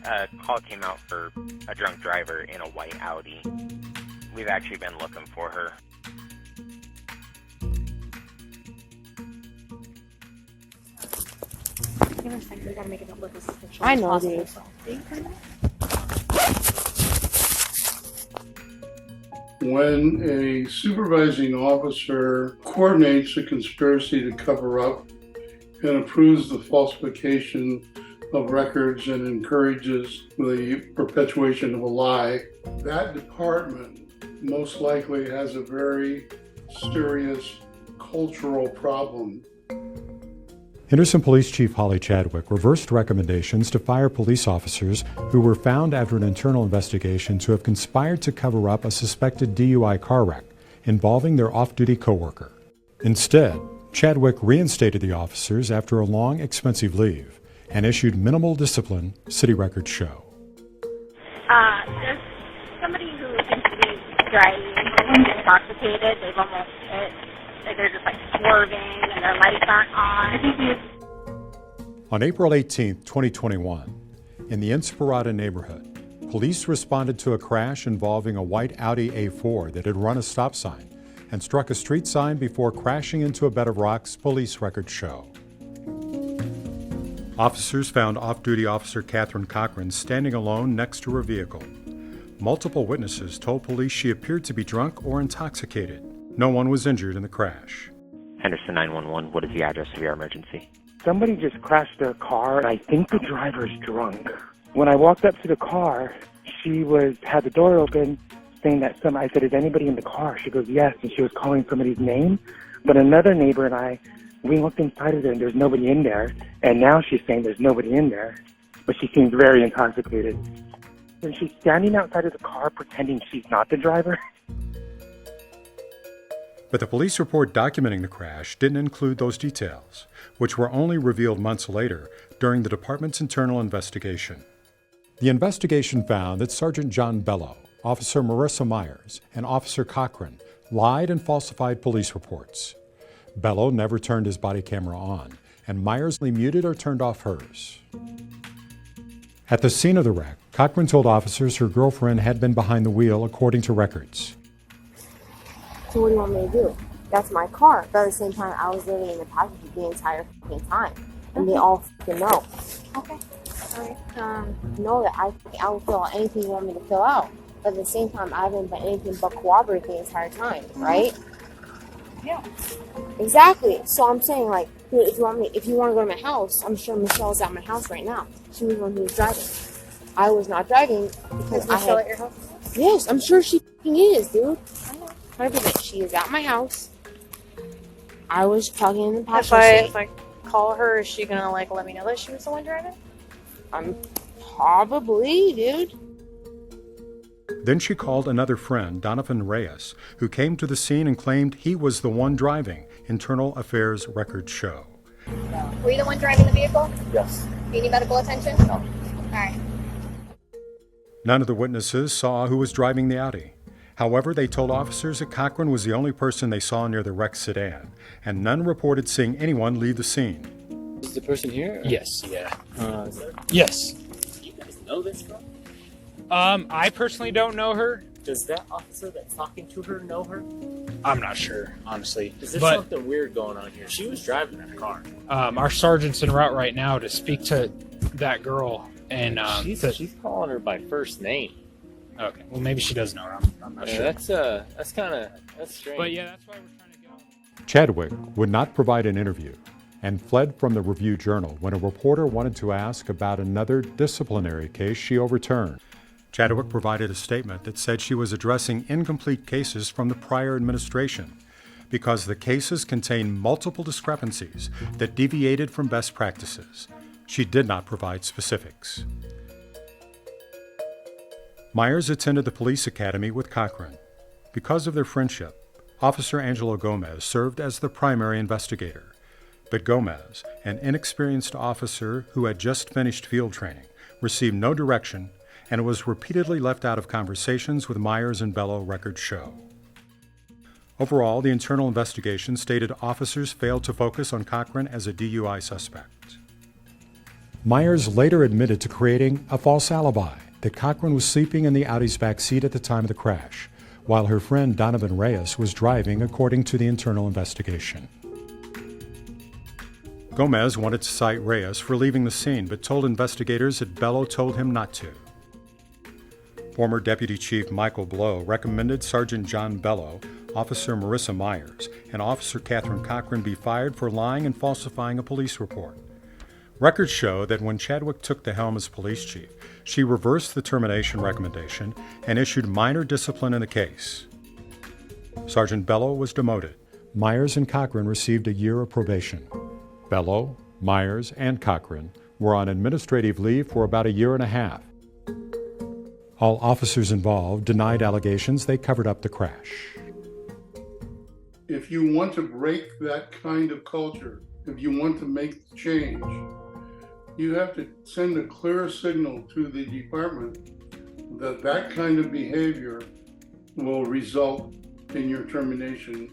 A call came out for a drunk driver in a white Audi. We've actually been looking for her. Give me a second, we gotta make it look as official I as know, possible. When a supervising officer coordinates a conspiracy to cover up and approves the falsification of records and encourages the perpetuation of a lie, that department most likely has a very serious cultural problem. Henderson Police Chief Hollie Chadwick reversed recommendations to fire police officers who were found after an internal investigation to have conspired to cover up a suspected DUI car wreck involving their off-duty coworker. Instead, Chadwick reinstated the officers after a long, expensive leave and issued minimal discipline, city records show. There's somebody who seems to be driving intoxicated. They've almost hit. They're just like swerving and their lights aren't on. On April 18, 2021, in the Inspirada neighborhood, police responded to a crash involving a white Audi A4 that had run a stop sign and struck a street sign before crashing into a bed of rocks, police records show. Officers found off-duty officer Catherine Cochran standing alone next to her vehicle. Multiple witnesses told police she appeared to be drunk or intoxicated. No one was injured in the crash. Henderson 911, what is the address of your emergency? Somebody just crashed their car, and I think the driver's drunk. When I walked up to the car, she had the door open, saying that I said, "Is anybody in the car?" She goes, "Yes," and she was calling somebody's name. But another neighbor and we looked inside of there, and there's nobody in there. And now she's saying there's nobody in there, but she seems very intoxicated. And she's standing outside of the car pretending she's not the driver. But the police report documenting the crash didn't include those details, which were only revealed months later during the department's internal investigation. The investigation found that Sergeant John Bello, Officer Marissa Myers, and Officer Cochran lied and falsified police reports. Bello never turned his body camera on, and Myers muted or turned off hers. At the scene of the wreck, Cochran told officers her girlfriend had been behind the wheel, according to records. So what do you want me to do? That's my car. But at the same time, I was living in the passenger the entire fucking time. And they all fucking know. Okay. All right. Know that I will fill out anything you want me to fill out. But at the same time, I haven't been anything but cooperating the entire time, right? Yeah. Exactly. So I'm saying, like, dude, if you want to go to my house, I'm sure Michelle's at my house right now. She was the one who was driving. I was not driving because Is Michelle at your house? Yes, I'm sure she fucking is, dude. 100%. She is at my house. I was talking in the passenger seat. If I call her, is she gonna let me know that she was the one driving? I'm probably, dude. Then she called another friend, Donovan Reyes, who came to the scene and claimed he was the one driving, Internal Affairs records show. Were you the one driving the vehicle? Yes. Do you need medical attention? No. All right. None of the witnesses saw who was driving the Audi. However, they told officers that Cochran was the only person they saw near the wrecked sedan, and none reported seeing anyone leave the scene. Is the person here? Yes. Yeah. Yes. Do you guys know this girl? I personally don't know her. Does that officer that's talking to her know her? I'm not sure, honestly. Is there But something weird going on here? She was driving that car. our sergeant's en route right now to speak to that girl, and She's calling her by first name. okay. Well, maybe she does know her. I'm not sure. That's strange. But yeah, that's why we're trying to get on. Chadwick would not provide an interview and fled from the Review Journal when a reporter wanted to ask about another disciplinary case she overturned. Chadwick provided a statement that said she was addressing incomplete cases from the prior administration because the cases contained multiple discrepancies that deviated from best practices. She did not provide specifics. Myers attended the police academy with Cochran. Because of their friendship, Officer Angelo Gomez served as the primary investigator. But Gomez, an inexperienced officer who had just finished field training, received no direction and was repeatedly left out of conversations with Myers and Bello records show. Overall, the internal investigation stated officers failed to focus on Cochran as a DUI suspect. Myers later admitted to creating a false alibi that Cochran was sleeping in the Audi's back seat at the time of the crash, while her friend Donovan Reyes was driving, according to the internal investigation. Gomez wanted to cite Reyes for leaving the scene, but told investigators that Bello told him not to. Former Deputy Chief Michael Blow recommended Sergeant John Bello, Officer Marissa Myers, and Officer Catherine Cochran be fired for lying and falsifying a police report. Records show that when Chadwick took the helm as police chief, she reversed the termination recommendation and issued minor discipline in the case. Sergeant Bello was demoted. Myers and Cochran received a year of probation. Bello, Myers, and Cochran were on administrative leave for about a year and a half. All officers involved denied allegations they covered up the crash. If you want to break that kind of culture, if you want to make change, you have to send a clear signal to the department that that kind of behavior will result in your termination